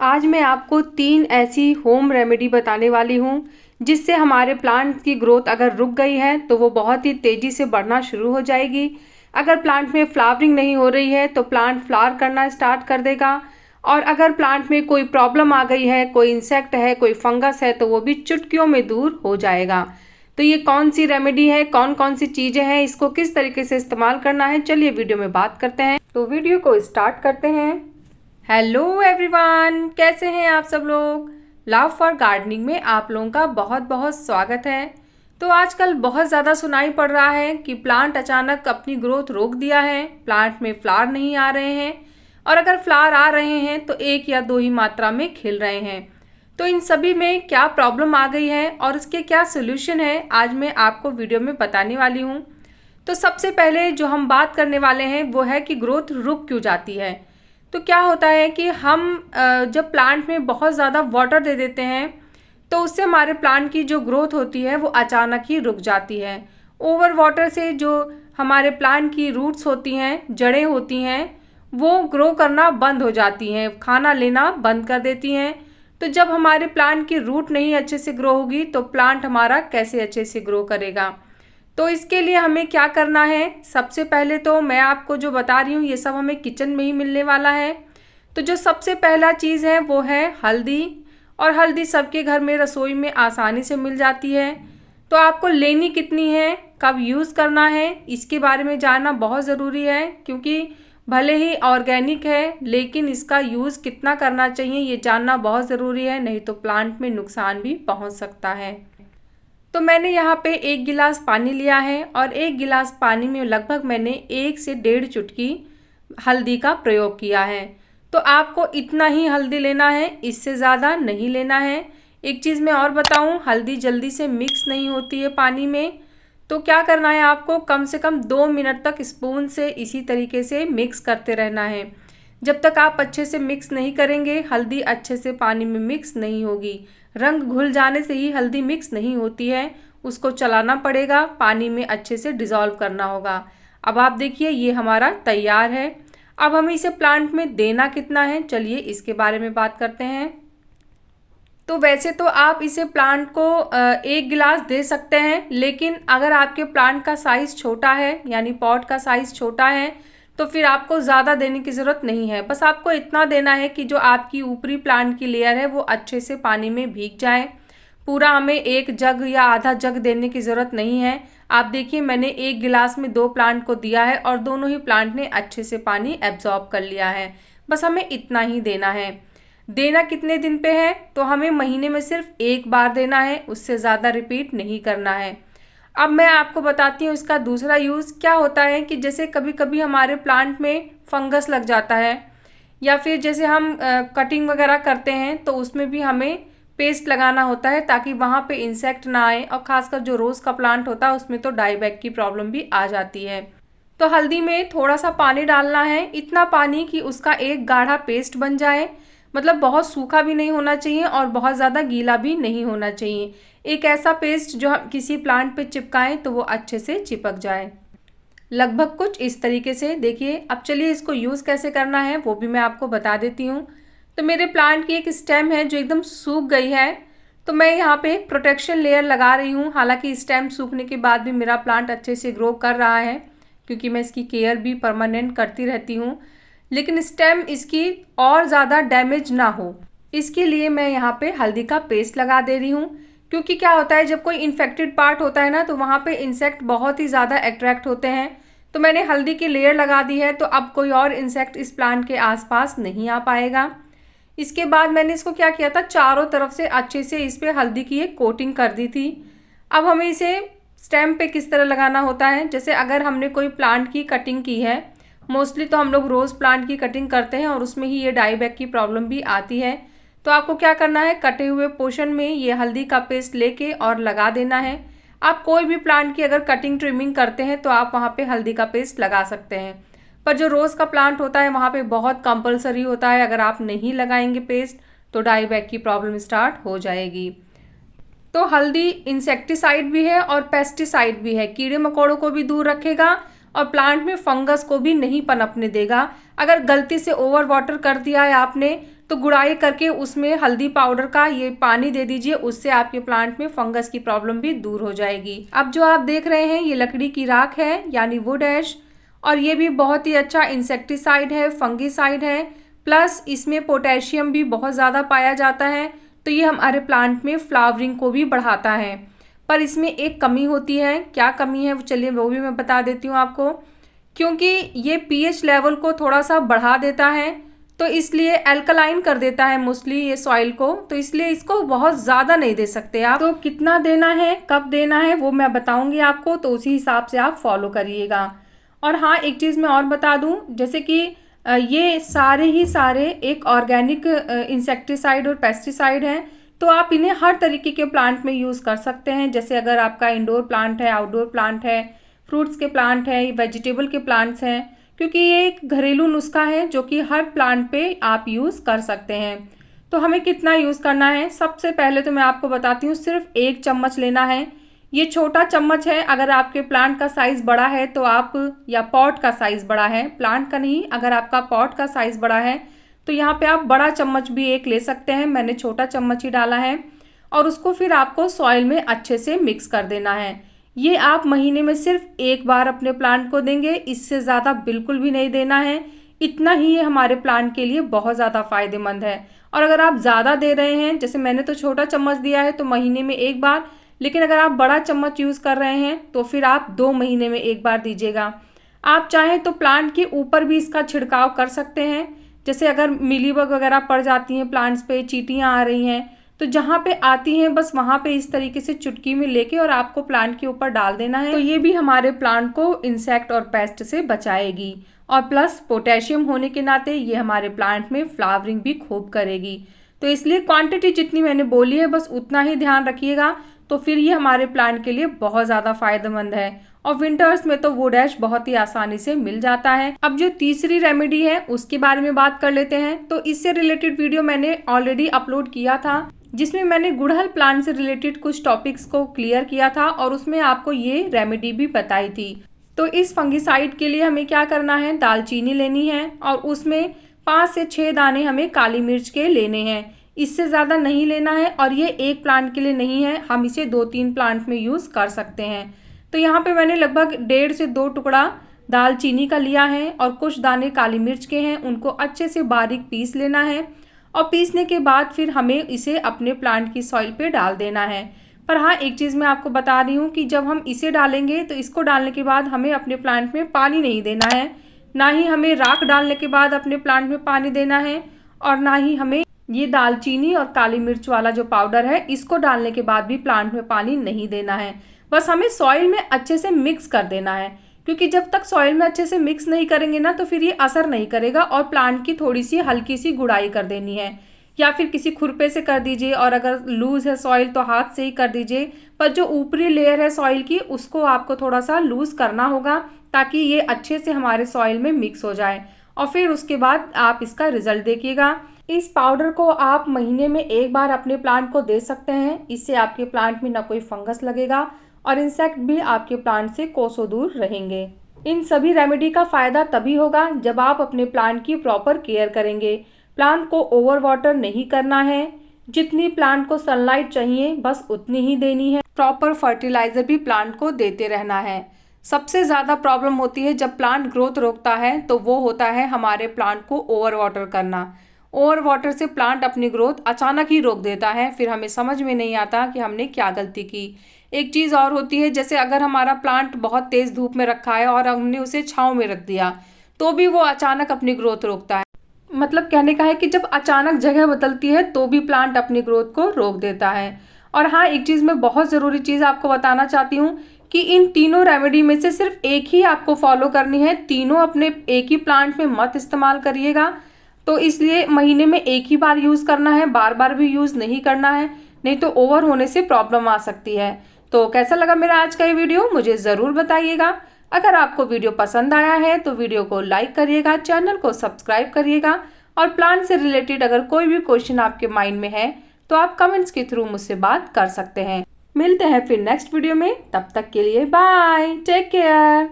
आज मैं आपको 3 ऐसी होम रेमेडी बताने वाली हूँ जिससे हमारे प्लांट की ग्रोथ अगर रुक गई है तो वो बहुत ही तेज़ी से बढ़ना शुरू हो जाएगी। अगर प्लांट में फ्लावरिंग नहीं हो रही है तो प्लांट फ्लावर करना स्टार्ट कर देगा। और अगर प्लांट में कोई प्रॉब्लम आ गई है, कोई इंसेक्ट है, कोई फंगस है, तो वो भी चुटकियों में दूर हो जाएगा। तो ये कौन सी रेमेडी है, कौन कौन सी चीज़ें हैं, इसको किस तरीके से इस्तेमाल करना है, चलिए वीडियो में बात करते हैं। तो वीडियो को स्टार्ट करते हैं। हेलो एवरीवन, कैसे हैं आप सब लोग। लव फॉर गार्डनिंग में आप लोगों का बहुत बहुत स्वागत है। तो आजकल बहुत ज़्यादा सुनाई पड़ रहा है कि प्लांट अचानक अपनी ग्रोथ रोक दिया है, प्लांट में फ्लावर नहीं आ रहे हैं, और अगर फ्लावर आ रहे हैं तो 1 या 2 ही मात्रा में खिल रहे हैं। तो इन सभी में क्या प्रॉब्लम आ गई है और इसके क्या सोल्यूशन है, आज मैं आपको वीडियो में बताने वाली हूँ। तो सबसे पहले जो हम बात करने वाले हैं वो है कि ग्रोथ रुक क्यों जाती है। तो क्या होता है कि हम जब प्लांट में बहुत ज़्यादा वाटर दे देते हैं तो उससे हमारे प्लांट की जो ग्रोथ होती है वो अचानक ही रुक जाती है। ओवर वाटर से जो हमारे प्लांट की रूट्स होती हैं, जड़ें होती हैं, वो ग्रो करना बंद हो जाती हैं, खाना लेना बंद कर देती हैं। तो जब हमारे प्लांट की रूट नहीं अच्छे से ग्रो होगी तो प्लांट हमारा कैसे अच्छे से ग्रो करेगा। तो इसके लिए हमें क्या करना है, सबसे पहले तो मैं आपको जो बता रही हूँ ये सब हमें किचन में ही मिलने वाला है। तो जो सबसे पहला चीज़ है वो है हल्दी। और हल्दी सबके घर में रसोई में आसानी से मिल जाती है। तो आपको लेनी कितनी है, कब यूज़ करना है, इसके बारे में जानना बहुत ज़रूरी है, क्योंकि भले ही ऑर्गेनिक है लेकिन इसका यूज़ कितना करना चाहिए ये जानना बहुत ज़रूरी है, नहीं तो प्लांट में नुकसान भी पहुंच सकता है। तो मैंने यहाँ पे 1 गिलास पानी लिया है और 1 गिलास पानी में लगभग मैंने 1 से 1.5 चुटकी हल्दी का प्रयोग किया है। तो आपको इतना ही हल्दी लेना है, इससे ज़्यादा नहीं लेना है। एक चीज़ मैं और बताऊँ, हल्दी जल्दी से मिक्स नहीं होती है पानी में। तो क्या करना है, आपको कम से कम 2 मिनट तक स्पून से इसी तरीके से मिक्स करते रहना है। जब तक आप अच्छे से मिक्स नहीं करेंगे हल्दी अच्छे से पानी में मिक्स नहीं होगी। रंग घुल जाने से ही हल्दी मिक्स नहीं होती है, उसको चलाना पड़ेगा, पानी में अच्छे से डिज़ोल्व करना होगा। अब आप देखिए ये हमारा तैयार है। अब हमें इसे प्लांट में देना कितना है, चलिए इसके बारे में बात करते हैं। तो वैसे तो आप इसे प्लांट को 1 गिलास दे सकते हैं, लेकिन अगर आपके प्लांट का साइज़ छोटा है यानी पॉट का साइज़ छोटा है तो फिर आपको ज़्यादा देने की ज़रूरत नहीं है। बस आपको इतना देना है कि जो आपकी ऊपरी प्लांट की लेयर है वो अच्छे से पानी में भीग जाए। पूरा हमें 1 जग या आधा जग देने की ज़रूरत नहीं है। आप देखिए मैंने 1 गिलास में 2 प्लांट को दिया है और दोनों ही प्लांट ने अच्छे से पानी एब्जॉर्ब कर लिया है। बस हमें इतना ही देना है। देना कितने दिन पे है, तो हमें महीने में सिर्फ 1 बार देना है, उससे ज़्यादा रिपीट नहीं करना है। अब मैं आपको बताती हूँ इसका दूसरा यूज़ क्या होता है कि जैसे कभी कभी हमारे प्लांट में फंगस लग जाता है, या फिर जैसे हम कटिंग वगैरह करते हैं तो उसमें भी हमें पेस्ट लगाना होता है ताकि वहाँ पे इंसेक्ट ना आए। और ख़ासकर जो रोज़ का प्लांट होता है उसमें तो डाईबैक की प्रॉब्लम भी आ जाती है। तो हल्दी में थोड़ा सा पानी डालना है, इतना पानी कि उसका एक गाढ़ा पेस्ट बन जाए। मतलब बहुत सूखा भी नहीं होना चाहिए और बहुत ज़्यादा गीला भी नहीं होना चाहिए। एक ऐसा पेस्ट जो हम किसी प्लांट पे चिपकाएं तो वो अच्छे से चिपक जाए। लगभग कुछ इस तरीके से देखिए। अब चलिए इसको यूज़ कैसे करना है वो भी मैं आपको बता देती हूँ। तो मेरे प्लांट की एक स्टेम है जो एकदम सूख गई है, तो मैं यहाँ पे एक प्रोटेक्शन लेयर लगा रही हूँ। हालांकि स्टेम सूखने के बाद भी मेरा प्लांट अच्छे से ग्रो कर रहा है, क्योंकि मैं इसकी केयर भी परमानेंट करती रहती हूँ। लेकिन स्टेम इसकी और ज़्यादा डैमेज ना हो, इसके लिए मैं यहाँ पे हल्दी का पेस्ट लगा दे रही हूँ। क्योंकि क्या होता है जब कोई इन्फेक्टेड पार्ट होता है ना तो वहाँ पे इंसेक्ट बहुत ही ज़्यादा अट्रैक्ट होते हैं। तो मैंने हल्दी की लेयर लगा दी है, तो अब कोई और इंसेक्ट इस प्लांट के आसपास नहीं आ पाएगा। इसके बाद मैंने इसको क्या किया था, चारों तरफ से अच्छे से इस पर हल्दी की एक कोटिंग कर दी थी। अब हमें इसे स्टेम पे किस तरह लगाना होता है, जैसे अगर हमने कोई प्लांट की कटिंग की है, मोस्टली तो हम लोग रोज़ प्लांट की कटिंग करते हैं और उसमें ही ये डाईबैक की प्रॉब्लम भी आती है। तो आपको क्या करना है, कटे हुए पोर्शन में ये हल्दी का पेस्ट लेके और लगा देना है। आप कोई भी प्लांट की अगर कटिंग ट्रिमिंग करते हैं तो आप वहाँ पे हल्दी का पेस्ट लगा सकते हैं, पर जो रोज़ का प्लांट होता है वहाँ पे बहुत कंपलसरी होता है। अगर आप नहीं लगाएंगे पेस्ट तो डाईबैक की प्रॉब्लम स्टार्ट हो जाएगी। तो हल्दी इंसेक्टिसाइड भी है और पेस्टिसाइड भी है, कीड़े मकोड़ों को भी दूर रखेगा और प्लांट में फंगस को भी नहीं पनपने देगा। अगर गलती से ओवर वाटर कर दिया है आपने तो गुड़ाई करके उसमें हल्दी पाउडर का ये पानी दे दीजिए, उससे आपके प्लांट में फंगस की प्रॉब्लम भी दूर हो जाएगी। अब जो आप देख रहे हैं ये लकड़ी की राख है यानी वुड ऐश, और ये भी बहुत ही अच्छा इंसेक्टिसाइड है, फंगिसाइड है, प्लस इसमें पोटेशियम भी बहुत ज़्यादा पाया जाता है। तो ये हमारे प्लांट में फ्लावरिंग को भी बढ़ाता है। पर इसमें एक कमी होती है। क्या कमी है चलिए वो भी मैं बता देती हूँ आपको। क्योंकि ये पीएच लेवल को थोड़ा सा बढ़ा देता है, तो इसलिए अल्कलाइन कर देता है मोस्टली ये सॉइल को, तो इसलिए इसको बहुत ज़्यादा नहीं दे सकते आप। तो कितना देना है, कब देना है, वो मैं बताऊंगी आपको, तो उसी हिसाब से आप फॉलो करिएगा। और हाँ, एक चीज़ मैं और बता दूं, जैसे कि ये सारे एक ऑर्गेनिक इंसेक्टिसाइड और पेस्टिसाइड हैं, तो आप इन्हें हर तरीके के प्लांट में यूज़ कर सकते हैं। जैसे अगर आपका इंडोर प्लांट है, आउटडोर प्लांट है, फ्रूट्स के प्लांट है, वेजिटेबल के प्लांट्स हैं, क्योंकि ये एक घरेलू नुस्खा है जो कि हर प्लांट पे आप यूज़ कर सकते हैं। तो हमें कितना यूज़ करना है, सबसे पहले तो मैं आपको बताती हूँ, सिर्फ 1 चम्मच लेना है। ये छोटा चम्मच है। अगर आपके प्लांट का साइज़ बड़ा है तो आप, या पॉट का साइज़ बड़ा है, प्लांट का नहीं, अगर आपका पॉट का साइज़ बड़ा है तो यहाँ पे आप बड़ा चम्मच भी एक ले सकते हैं। मैंने छोटा चम्मच ही डाला है। और उसको फिर आपको सॉइल में अच्छे से मिक्स कर देना है। ये आप महीने में सिर्फ 1 बार अपने प्लांट को देंगे, इससे ज़्यादा बिल्कुल भी नहीं देना है। इतना ही ये हमारे प्लांट के लिए बहुत ज़्यादा फ़ायदेमंद है। और अगर आप ज़्यादा दे रहे हैं, जैसे मैंने तो छोटा चम्मच दिया है तो महीने में 1 बार, लेकिन अगर आप बड़ा चम्मच यूज़ कर रहे हैं तो फिर आप 2 महीने में 1 बार दीजिएगा। आप चाहें तो प्लांट के ऊपर भी इसका छिड़काव कर सकते हैं। जैसे अगर मिलीबग वगैरह पड़ जाती हैं प्लांट्स पे, चींटियाँ आ रही हैं, तो जहाँ पे आती हैं बस वहाँ पे इस तरीके से चुटकी में लेके और आपको प्लांट के ऊपर डाल देना है। तो ये भी हमारे प्लांट को इंसेक्ट और पेस्ट से बचाएगी। और प्लस पोटेशियम होने के नाते ये हमारे प्लांट में फ्लावरिंग भी खूब करेगी। तो इसलिए क्वांटिटी जितनी मैंने बोली है बस उतना ही ध्यान रखिएगा, तो फिर ये हमारे प्लांट के लिए बहुत ज़्यादा फायदेमंद है। और विंटर्स में तो वुड ऐश बहुत ही आसानी से मिल जाता है। अब जो तीसरी रेमेडी है उसके बारे में बात कर लेते हैं। तो इससे रिलेटेड वीडियो मैंने ऑलरेडी अपलोड किया था, जिसमें मैंने गुड़हल प्लांट से रिलेटेड कुछ टॉपिक्स को क्लियर किया था और उसमें आपको ये रेमेडी भी बताई थी। तो इस फंगिसाइड के लिए हमें क्या करना है, दालचीनी लेनी है और उसमें 5 से 6 दाने हमें काली मिर्च के लेने हैं। इससे ज़्यादा नहीं लेना है। और ये एक प्लांट के लिए नहीं है, हम इसे 2-3 प्लांट में यूज़ कर सकते हैं। तो यहाँ पे मैंने लगभग 1.5 से 2 टुकड़ा दालचीनी का लिया है और कुछ दाने काली मिर्च के हैं, उनको अच्छे से बारीक पीस लेना है। और पीसने के बाद फिर हमें इसे अपने प्लांट की सॉइल पे डाल देना है। पर हाँ, एक चीज़ मैं आपको बता रही हूँ कि जब हम इसे डालेंगे तो इसको डालने के बाद हमें अपने प्लांट में पानी नहीं देना है, ना ही हमें राख डालने के बाद अपने प्लांट में पानी देना है, और ना ही हमें ये दालचीनी और काली मिर्च वाला जो पाउडर है इसको डालने के बाद भी प्लांट में पानी नहीं देना है। बस हमें सॉइल में अच्छे से मिक्स कर देना है, क्योंकि जब तक सॉइल में अच्छे से मिक्स नहीं करेंगे ना तो फिर ये असर नहीं करेगा। और प्लांट की थोड़ी सी हल्की सी गुड़ाई कर देनी है, या फिर किसी खुरपे से कर दीजिए, और अगर लूज़ है सॉइल तो हाथ से ही कर दीजिए। पर जो ऊपरी लेयर है सॉइल की उसको आपको थोड़ा सा लूज़ करना होगा, ताकि ये अच्छे से हमारे सॉइल में मिक्स हो जाए। और फिर उसके बाद आप इसका रिजल्ट देखिएगा। इस पाउडर को आप महीने में 1 बार अपने प्लांट को दे सकते हैं। इससे आपके प्लांट में ना कोई फंगस लगेगा और इंसेक्ट भी आपके प्लांट से कोसों दूर रहेंगे। इन सभी रेमेडी का फ़ायदा तभी होगा जब आप अपने प्लांट की प्रॉपर केयर करेंगे। प्लांट को ओवर वाटर नहीं करना है, जितनी प्लांट को सनलाइट चाहिए बस उतनी ही देनी है। प्रॉपर फर्टिलाइजर भी प्लांट को देते रहना है। सबसे ज़्यादा प्रॉब्लम होती है जब प्लांट ग्रोथ रोकता है, तो वो होता है हमारे प्लांट को ओवर वाटर करना। ओवर वाटर से प्लांट अपनी ग्रोथ अचानक ही रोक देता है, फिर हमें समझ में नहीं आता कि हमने क्या गलती की। एक चीज़ और होती है, जैसे अगर हमारा प्लांट बहुत तेज़ धूप में रखा है और हमने उसे छांव में रख दिया, तो भी वो अचानक अपनी ग्रोथ रोकता है। मतलब कहने का है कि जब अचानक जगह बदलती है तो भी प्लांट अपनी ग्रोथ को रोक देता है। और हाँ, एक चीज़ मैं बहुत ज़रूरी चीज़ आपको बताना चाहती हूँ कि इन तीनों रेमेडी में से सिर्फ एक ही आपको फॉलो करनी है। तीनों अपने एक ही प्लांट में मत इस्तेमाल करिएगा। तो इसलिए महीने में 1 ही बार यूज़ करना है, बार बार भी यूज़ नहीं करना है, नहीं तो ओवर होने से प्रॉब्लम आ सकती है। तो कैसा लगा मेरा आज का ये वीडियो, मुझे ज़रूर बताइएगा। अगर आपको वीडियो पसंद आया है तो वीडियो को लाइक करिएगा, चैनल को सब्सक्राइब करिएगा, और प्लांट से रिलेटेड अगर कोई भी क्वेश्चन आपके माइंड में है तो आप कमेंट्स के थ्रू मुझसे बात कर सकते हैं। मिलते हैं फिर नेक्स्ट वीडियो में, तब तक के लिए बाय, टेक केयर।